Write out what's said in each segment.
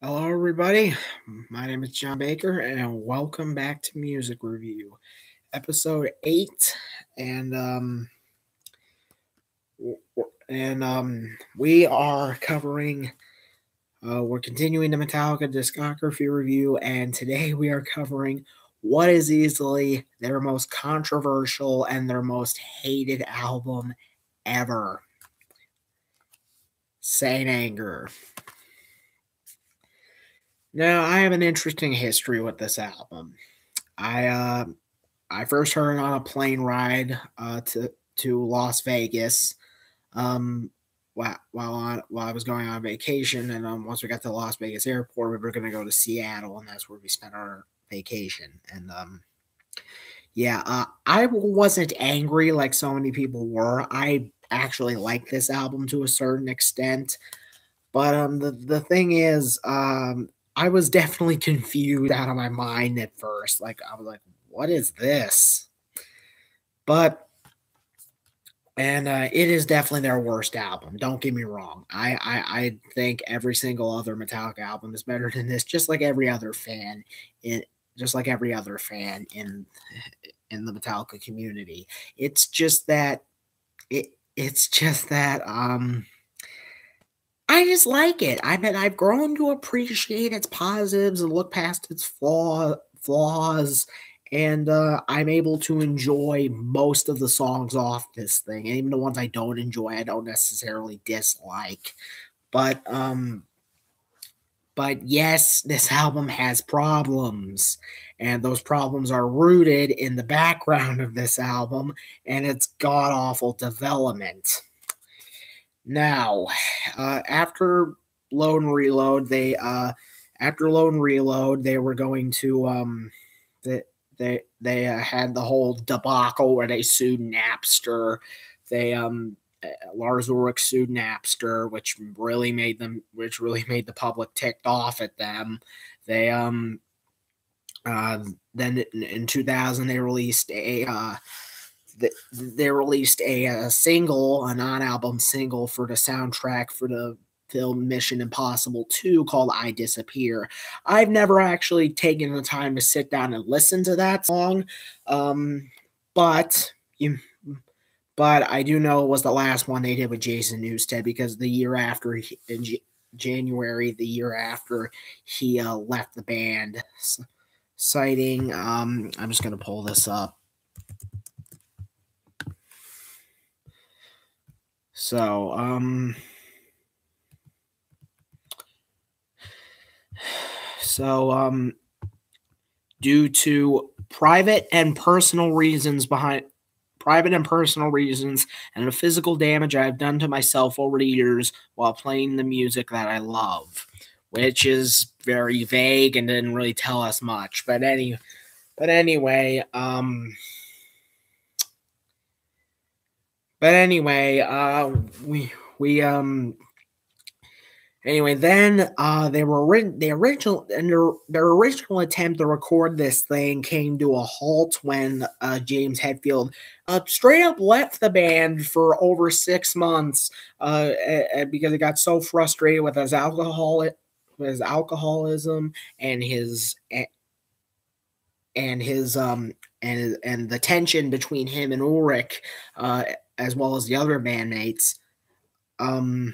Hello, everybody. My name is John Baker, and welcome back to Music Review, episode 8. And we are covering. We're continuing the Metallica discography review, and today we are covering what is easily their most controversial and their most hated album ever, Saint Anger. Now, I have an interesting history with this album. I first heard it on a plane ride to Las Vegas, while I was going on vacation, and once we got to the Las Vegas airport, we were going to go to Seattle, and that's where we spent our vacation. And I wasn't angry like so many people were. I actually like this album to a certain extent, but the thing is, I was definitely confused out of my mind at first. Like, I was like, what is this? But, and it is definitely their worst album. Don't get me wrong. I think every single other Metallica album is better than this, just like every other fan in in the Metallica community. It's just that I just like it. I've grown to appreciate its positives and look past its flaws, and I'm able to enjoy most of the songs off this thing. And even the ones I don't enjoy, I don't necessarily dislike. But yes, this album has problems, and those problems are rooted in the background of this album and its god awful development. Now, after Load and Reload, they were going to they had the whole debacle where they sued Napster. Lars Ulrich sued Napster, which really made the public ticked off at them. They then in 2000 they released a single, a non-album single for the soundtrack for the film Mission Impossible 2 called I Disappear. I've never actually taken the time to sit down and listen to that song, but I do know it was the last one they did with Jason Newsted, because the year after, in January, the year after, he left the band, citing, I'm just going to pull this up. So, due to private and personal reasons and the physical damage I've done to myself over the years while playing the music that I love, which is very vague and didn't really tell us much. But anyway, then their original attempt to record this thing came to a halt when James Hetfield straight up left the band for over 6 months because he got so frustrated with his alcoholism and the tension between him and Ulrich, as well as the other bandmates, and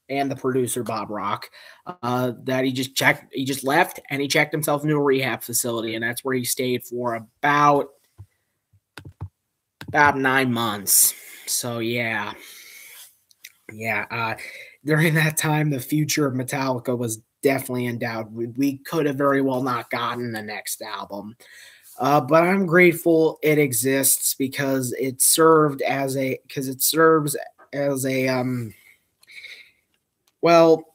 the producer Bob Rock, that he just left and he checked himself into a rehab facility, and that's where he stayed for about 9 months. So yeah. During that time, the future of Metallica was definitely in doubt. We could have very well not gotten the next album. But I'm grateful it exists because it serves as a well,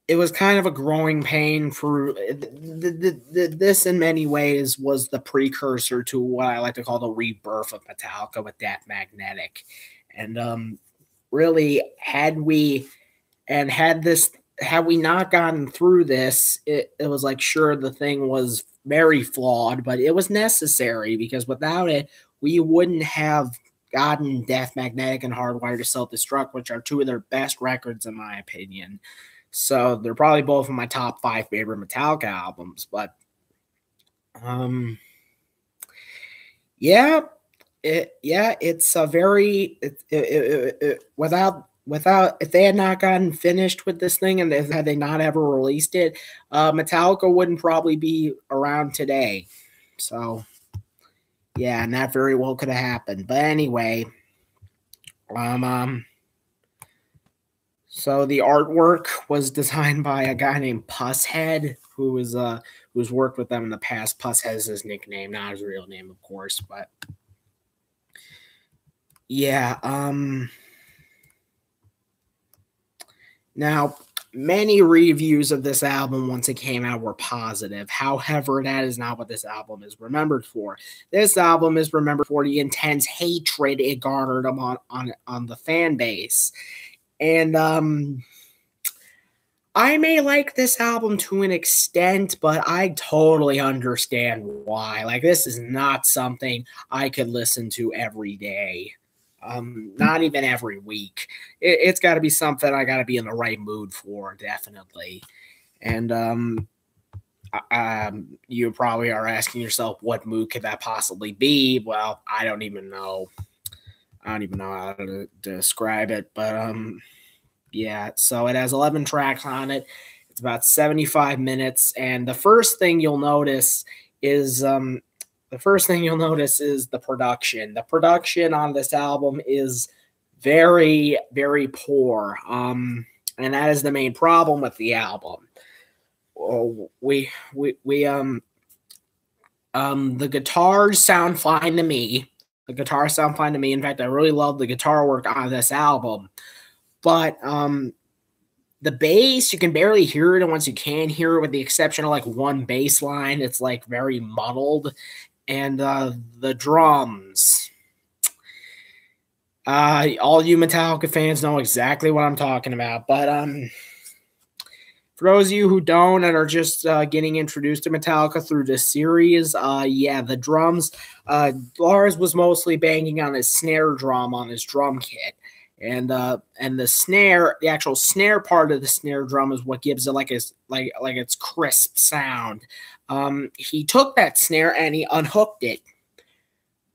it was kind of a growing pain for this. In many ways was the precursor to what I like to call the rebirth of Metallica with Death Magnetic. And really, had we not gotten through this, it was like, sure, the thing was very flawed, but it was necessary, because without it, we wouldn't have gotten Death Magnetic and Hardwired to Self-Destruct, which are two of their best records, in my opinion. So they're probably both of my top 5 favorite Metallica albums. But yeah, it's a very without if they had not gotten finished with this thing and had they not ever released it, Metallica wouldn't probably be around today. So yeah, and that very well could have happened. But anyway, so the artwork was designed by a guy named Pusshead, who's worked with them in the past. Pusshead is his nickname, not his real name, of course. But yeah, now many reviews of this album once it came out were positive. However, that is not what this album is remembered for. This album is remembered for the intense hatred it garnered on the fan base. And I may like this album to an extent, but I totally understand why. Like, this is not something I could listen to every day. Not even every week. It's got to be something I got to be in the right mood for, definitely. And you probably are asking yourself, what mood could that possibly be? Well, I don't even know. I don't even know how to describe it, but yeah. So it has 11 tracks on it. It's about 75 minutes, and the first thing you'll notice is the production. The production on this album is very, very poor, and that is the main problem with the album. The guitars sound fine to me. The guitars sound fine to me. In fact, I really love the guitar work on this album. But the bass, you can barely hear it. And once you can hear it, with the exception of like one bass line, it's like very muddled. And the drums. All you Metallica fans know exactly what I'm talking about. But for those of you who don't and are just getting introduced to Metallica through this series, yeah, the drums, Lars was mostly banging on his snare drum on his drum kit. And the snare, the actual snare part of the snare drum is what gives it like its crisp sound. He took that snare and he unhooked it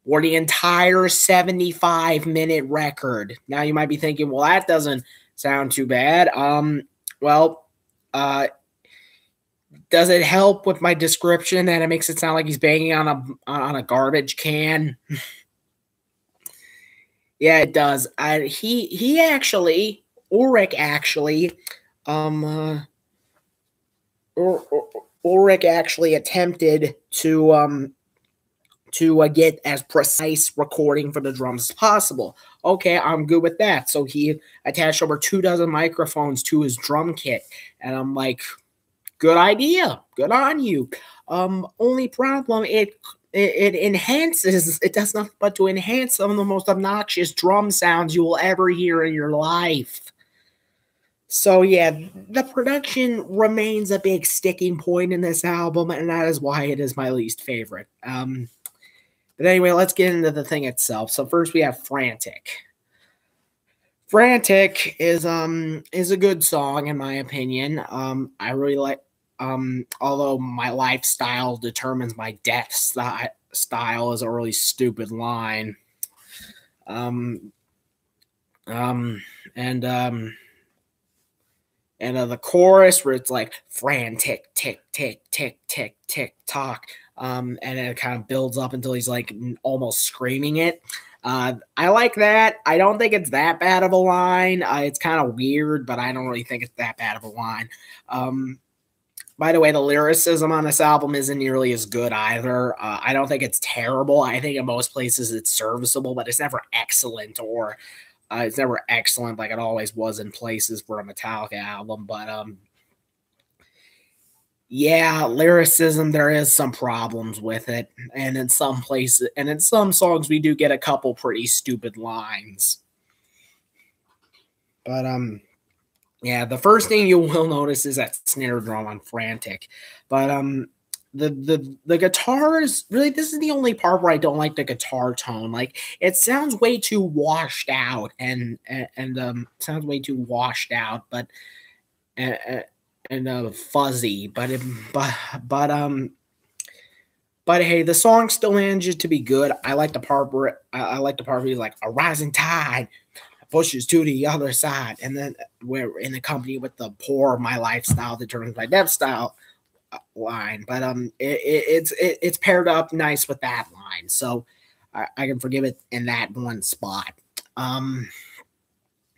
for the entire 75-minute record. Now you might be thinking, well, that doesn't sound too bad. Does it help with my description that it makes it sound like he's banging on a garbage can? Yeah, it does. Ulrich actually attempted to get as precise recording for the drums as possible. Okay, I'm good with that. So he attached over 24 microphones to his drum kit, and I'm like, good idea, good on you. Only problem, it enhances, it does nothing but to enhance some of the most obnoxious drum sounds you will ever hear in your life. So yeah, the production remains a big sticking point in this album, and that is why it is my least favorite. But anyway, let's get into the thing itself. So first we have Frantic. Frantic is a good song in my opinion. I really like, although my lifestyle determines my death style is a really stupid line. And the chorus where it's like frantic, tick, tick, tick, tick, tick, tock. And it kind of builds up until he's like almost screaming it. I like that. I don't think it's that bad of a line. It's kind of weird, but I don't really think it's that bad of a line. By the way, the lyricism on this album isn't nearly as good either. I don't think it's terrible. I think in most places it's serviceable, but it's never excellent, or it's never excellent like it always was in places for a Metallica album. But yeah, lyricism, there is some problems with it. And in some places, and in some songs, we do get a couple pretty stupid lines. But yeah, the first thing you will notice is that snare drum on Frantic. But the guitars, really, this is the only part where I don't like the guitar tone. Like, it sounds way too washed out and sounds way too washed out. But and, fuzzy, but but hey, the song still manages to be good. I like the part where I like the part where he's like a rising tide pushes to the other side, and then we're in the company with the poor my lifestyle determines my death style line. But it's paired up nice with that line, so I can forgive it in that one spot. Um,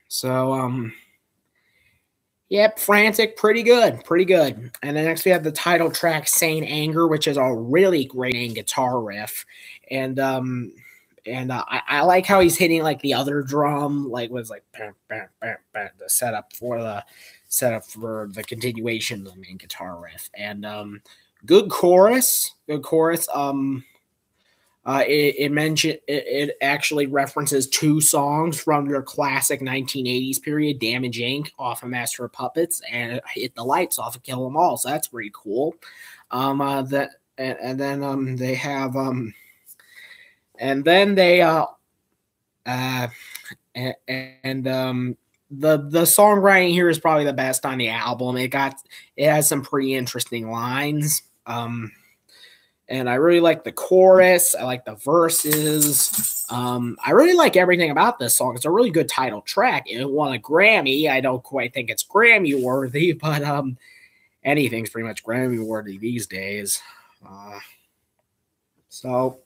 so Yep, Frantic, pretty good, pretty good. And then next we have the title track, Sane Anger, which is a really great main guitar riff. And I like how he's hitting like the other drum, like was like bam, bam, bam, bam, the setup for the continuation of the main guitar riff. And good chorus, good chorus. It actually references two songs from their classic 1980s period, Damage Inc. off of Master of Puppets, and Hit the Lights off of Kill 'Em All. So that's pretty cool. That and then they have and then they and the songwriting here is probably the best on the album. It has some pretty interesting lines. And I really like the chorus. I like the verses. I really like everything about this song. It's a really good title track. It won a Grammy. I don't quite think it's Grammy worthy, but anything's pretty much Grammy worthy these days. So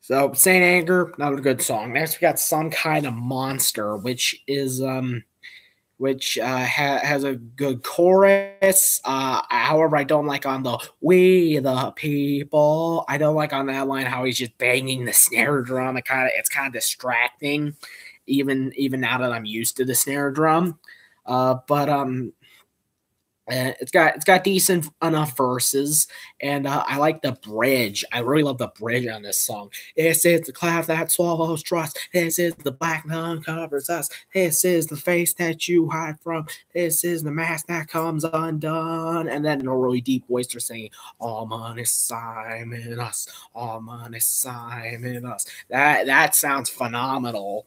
Saint Anger, not a good song. Next we got Some Kind of Monster, which is has a good chorus. However, I don't like on the "We the People." I don't like on that line how he's just banging the snare drum. It's kind of distracting, even now that I'm used to the snare drum. But it's got decent enough verses, and I like the bridge. I really love the bridge on this song. This is the cloud that swallows trust. This is the black that uncovers us. This is the face that you hide from. This is the mask that comes undone. And then in a really deep voice, they're saying, "Ominous Simon us, ominous Simon us." That sounds phenomenal.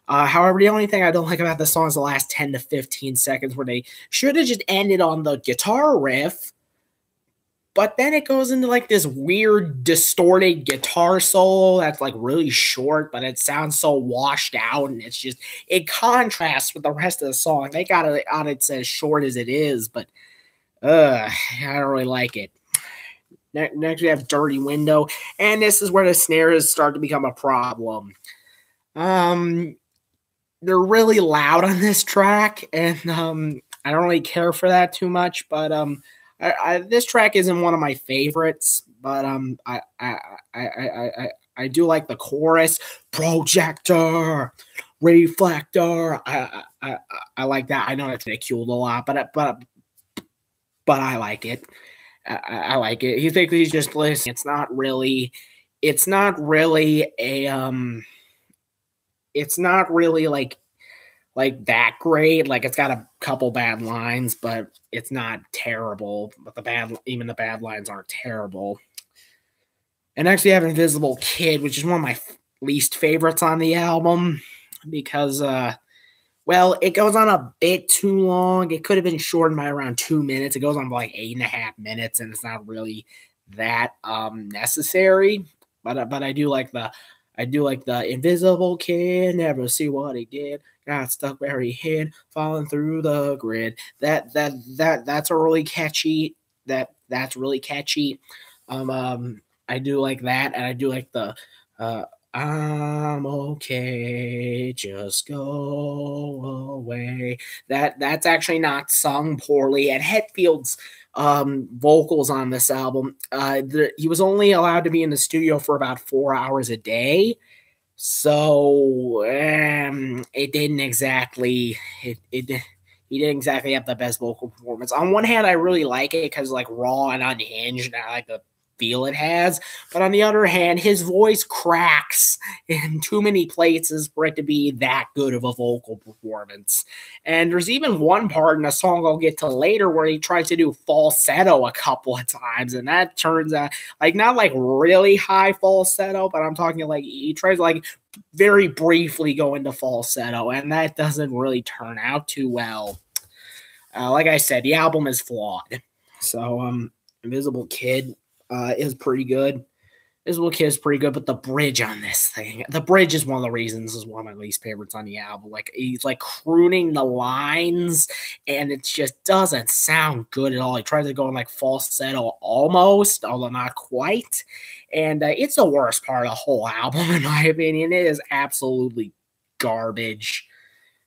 However, the only thing I don't like about the song is the last 10 to 15 seconds where they should have just ended on the guitar riff, but then it goes into like this weird distorted guitar solo that's like really short, but it sounds so washed out, and it contrasts with the rest of the song. They got it on it as short as it is, but I don't really like it. Next we have Dirty Window, and this is where the snares start to become a problem. They're really loud on this track, and I don't really care for that too much. But this track isn't one of my favorites. But I do like the chorus, projector, reflector. I like that. I know it's ridiculed a lot, but I like it. I like it. He thinks he's just listening. It's not really it's not really like that great. Like, it's got a couple bad lines, but it's not terrible. But even the bad lines aren't terrible. And actually, I have Invisible Kid, which is one of my least favorites on the album because, well, it goes on a bit too long. It could have been shortened by around 2 minutes. It goes on for like 8.5 minutes, and it's not really that necessary. But I do like the Invisible Kid, never see what he did. Got stuck where he hid, falling through the grid. That's a really catchy. That's really catchy. I do like that, and I do like the "I'm okay, just go away." That's actually not sung poorly. And Hetfield's vocals on this album, he was only allowed to be in the studio for about 4 hours a day, so it didn't exactly he didn't exactly have the best vocal performance. On one hand, I really like it because like raw and unhinged, and I like the feel it has. But on the other hand, his voice cracks in too many places for it to be that good of a vocal performance. And there's even one part in a song I'll get to later where he tries to do falsetto a couple of times, and that turns out like not like really high falsetto, but I'm talking like he tries like very briefly go into falsetto, and that doesn't really turn out too well. Like I said, the album is flawed. So Invisible Kid is pretty good. Invisible Kid is pretty good, but the bridge on this thing, the bridge is one of the reasons this is one of my least favorites on the album. Like he's like crooning the lines, and it just doesn't sound good at all. He tries to go in like falsetto almost, although not quite. And it's the worst part of the whole album, in my opinion. It is absolutely garbage.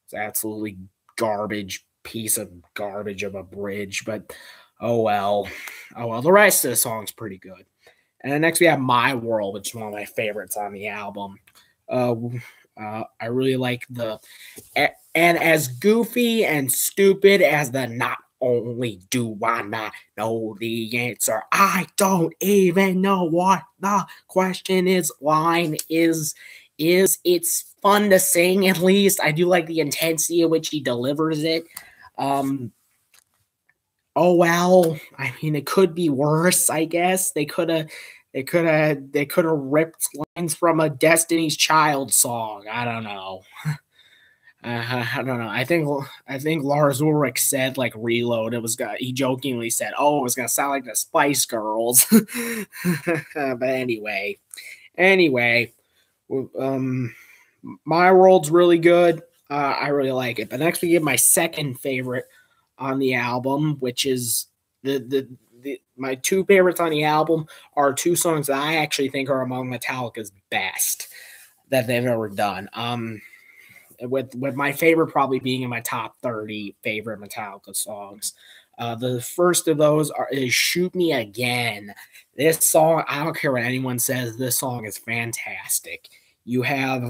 It's absolutely garbage, piece of garbage of a bridge, but oh well. The rest of the song's pretty good. And then next we have My World, which is one of my favorites on the album. I really like and as goofy and stupid as the not only do I not know the answer, I don't even know what the question is line is it's fun to sing. At least I do like the intensity at which he delivers it. Oh well, I mean it could be worse, I guess. They could have ripped lines from a Destiny's Child song. I don't know. I don't know. I think Lars Ulrich said like Reload. He jokingly said, "Oh, it was gonna sound like the Spice Girls." But anyway, My World's really good. I really like it. But next we get my second favorite on the album, which is my two favorites on the album are two songs that I actually think are among Metallica's best that they've ever done. With my favorite probably being in my top 30 favorite Metallica songs. The first of those is Shoot Me Again. This song, I don't care what anyone says, this song is fantastic. You have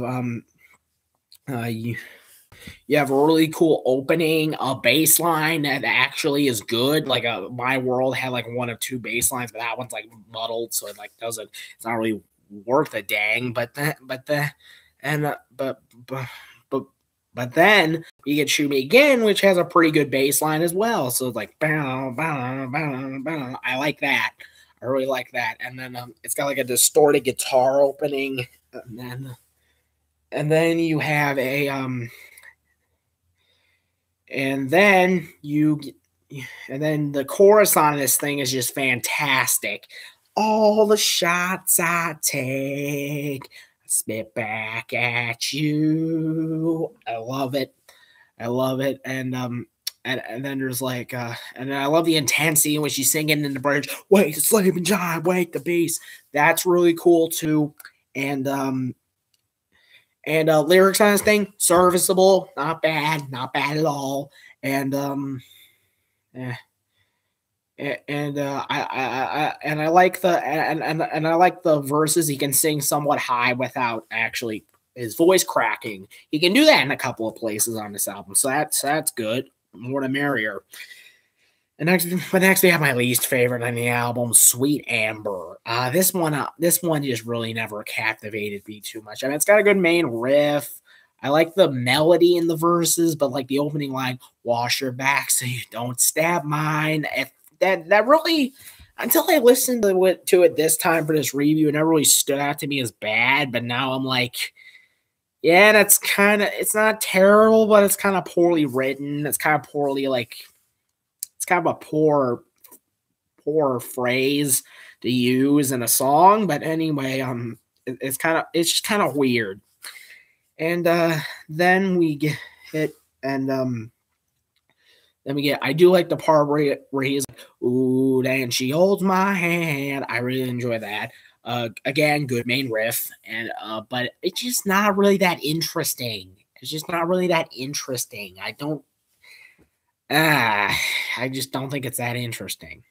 you have a really cool opening, a bass line that actually is good. Like My World had like one of two bass lines, but that one's like muddled, so it like doesn't. It's not really worth a dang. But then you get Shoot Me Again, which has a pretty good bass line as well. So it's like bow, bow, bow, bow. I like that. I really like that. And then it's got like a distorted guitar opening, and then you have a and then the chorus on this thing is just fantastic. All the shots I take, I spit back at you. I love it. And then there's like and then I love the intensity in which she's singing in the bridge. Wake the sleeping giant, wake the beast. That's really cool too. And lyrics on this thing, serviceable, not bad at all. And I like the verses. He can sing somewhat high without actually his voice cracking. He can do that in a couple of places on this album, so that's good. More the merrier. And next we have my least favorite on the album, Sweet Amber. This one just really never captivated me too much. I mean, it's got a good main riff. I like the melody in the verses, but like the opening line, "Wash your back so you don't stab mine." That really, until I listened to it this time for this review, it never really stood out to me as bad. But now I'm like, yeah, it's not terrible, but it's kind of poorly written. It's kind of poorly it's kind of a poor phrase to use in a song. But anyway, it's just kind of weird. And then we get it, and then we get. I do like the part where he's like, "Ooh, and she holds my hand." I really enjoy that. Again, good main riff, and but it's just not really that interesting. It's just not really that interesting. I just don't think it's that interesting.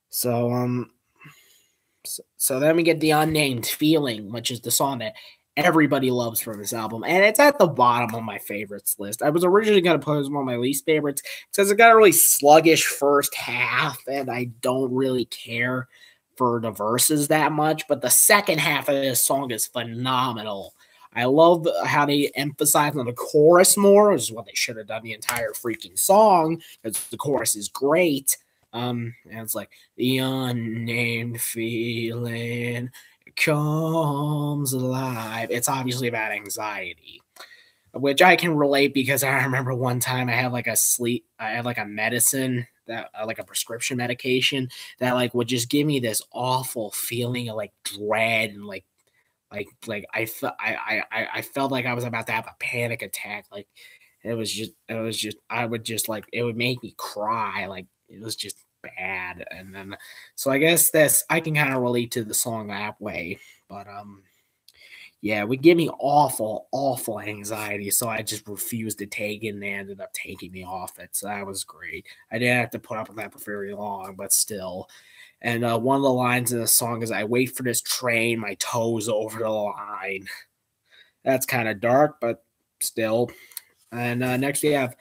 So so then we get the Unnamed Feeling, which is the song that everybody loves from this album, and it's at the bottom of my favorites list. I was originally going to put it as one of my least favorites because it got a really sluggish first half, and I don't really care for the verses that much, but the second half of this song is phenomenal. I love how they emphasize on the chorus more, which is what they should have done the entire freaking song, because the chorus is great. And it's like the unnamed feeling comes alive. It's obviously about anxiety, which I can relate because I remember one time I had like I had like a medicine that like a prescription medication that like would just give me this awful feeling of like dread and like I felt like I was about to have a panic attack. Like it was just I would just like it would make me cry. Like it was just bad. And then so I guess that's I can kind of relate to the song that way. But yeah, it would give me awful, awful anxiety. So I just refused to take it and they ended up taking me off it. So that was great. I didn't have to put up with that for very long, but still. And one of the lines in the song is, I wait for this train, my toes over the line. That's kind of dark, but still. And next we have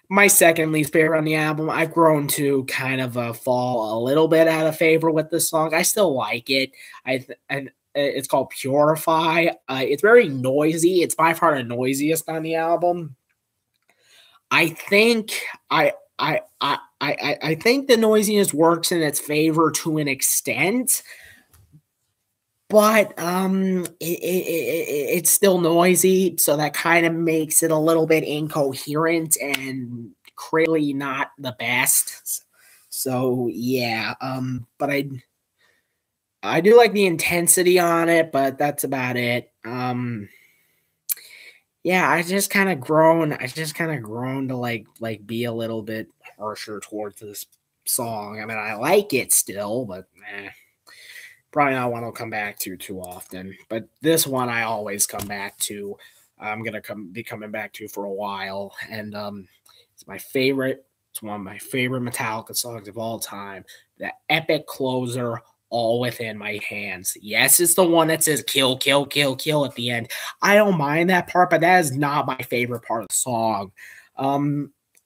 my second least favorite on the album. I've grown to kind of fall a little bit out of favor with this song. I still like it. And it's called Purify. It's very noisy. It's by far the noisiest on the album. I think I think the noisiness works in its favor to an extent, but it's still noisy, so that kind of makes it a little bit incoherent and clearly not the best. So yeah, but I do like the intensity on it, but that's about it. Yeah, I just kind of grown to like be a little bit harsher towards this song. I mean, I like it still, but probably not one I'll come back to too often. But this one I always come back to. I'm gonna be coming back to for a while, and it's my favorite. It's one of my favorite Metallica songs of all time. The epic closer, All Within My Hands. Yes, it's the one that says kill, kill, kill, kill at the end. I don't mind that part, but that is not my favorite part of the song.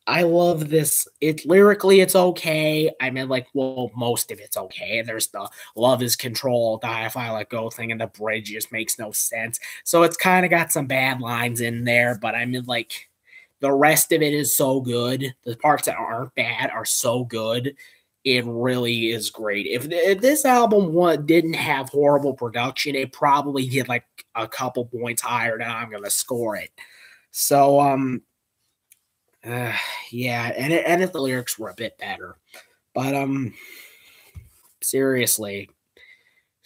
I love this. It lyrically, it's okay. I mean, like, well, most of it's okay. And there's the love is control, die if I let go thing, and the bridge just makes no sense. So it's kind of got some bad lines in there, but I mean, like, the rest of it is so good. The parts that aren't bad are so good. It really is great. If this album didn't have horrible production, it probably get like a couple points higher than I'm gonna score it. So yeah, and if the lyrics were a bit better, but seriously,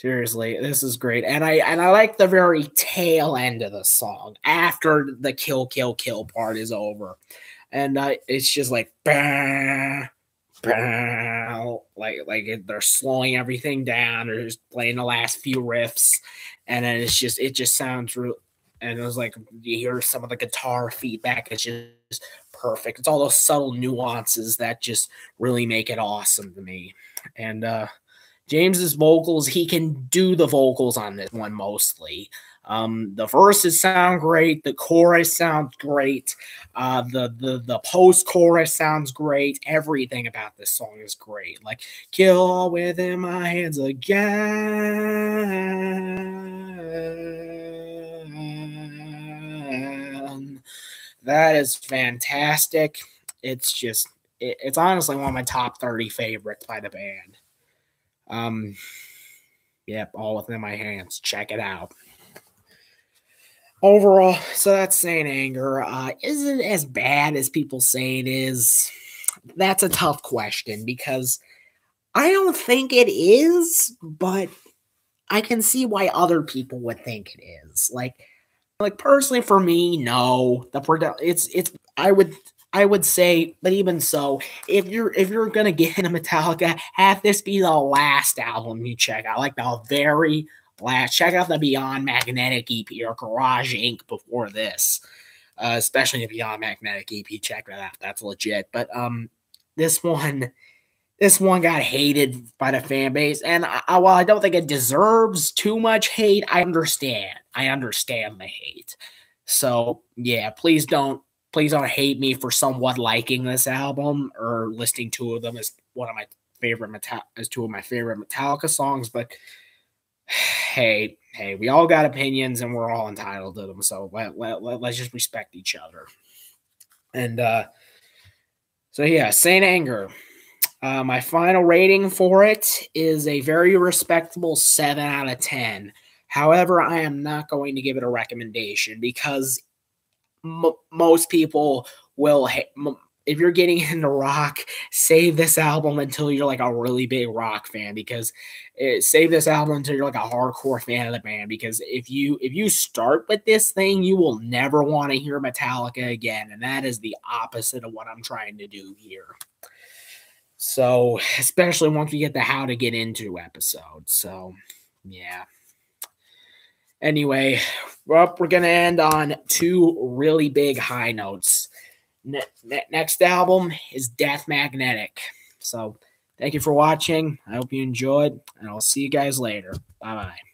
this is great, and I like the very tail end of the song after the kill kill kill part is over, and it's just like bah, they're slowing everything down or just playing the last few riffs, and then it just sounds real. And it was like you hear some of the guitar feedback. It's just perfect. It's all those subtle nuances that just really make it awesome to me. And James's vocals, he can do the vocals on this one mostly. The verses sound great. The chorus sounds great. The post chorus sounds great. Everything about this song is great. Like kill within my hands again. That is fantastic. It's honestly one of my top 30 favorites by the band. Yep, All Within My Hands. Check it out. Overall, so that's Saint Anger. Is it as bad as people say it is? That's a tough question because I don't think it is, but I can see why other people would think it is. Like personally for me, no. It's I would say, but even so, if you're gonna get into Metallica, have this be the last album you check out, like the very last. Check out the Beyond Magnetic EP or Garage Inc. before this, especially the Beyond Magnetic EP. Check that out; that's legit. But this one got hated by the fan base, and while I don't think it deserves too much hate, I understand the hate. So yeah, please don't hate me for somewhat liking this album or listening to them as one of my two of my favorite Metallica songs, but hey, we all got opinions and we're all entitled to them. So let's just respect each other. And so yeah, Saint Anger. My final rating for it is a very respectable 7 out of 10. However, I am not going to give it a recommendation because most people will if you're getting into rock, save this album until you're like a really big rock fan, because save this album until you're like a hardcore fan of the band, because if you start with this thing, you will never want to hear Metallica again, and that is the opposite of what I'm trying to do here. So, especially once we get the how to get into episode. So, yeah. Anyway, well, we're going to end on 2 really big high notes. Next album is Death Magnetic. So, thank you for watching. I hope you enjoyed, and I'll see you guys later. Bye-bye.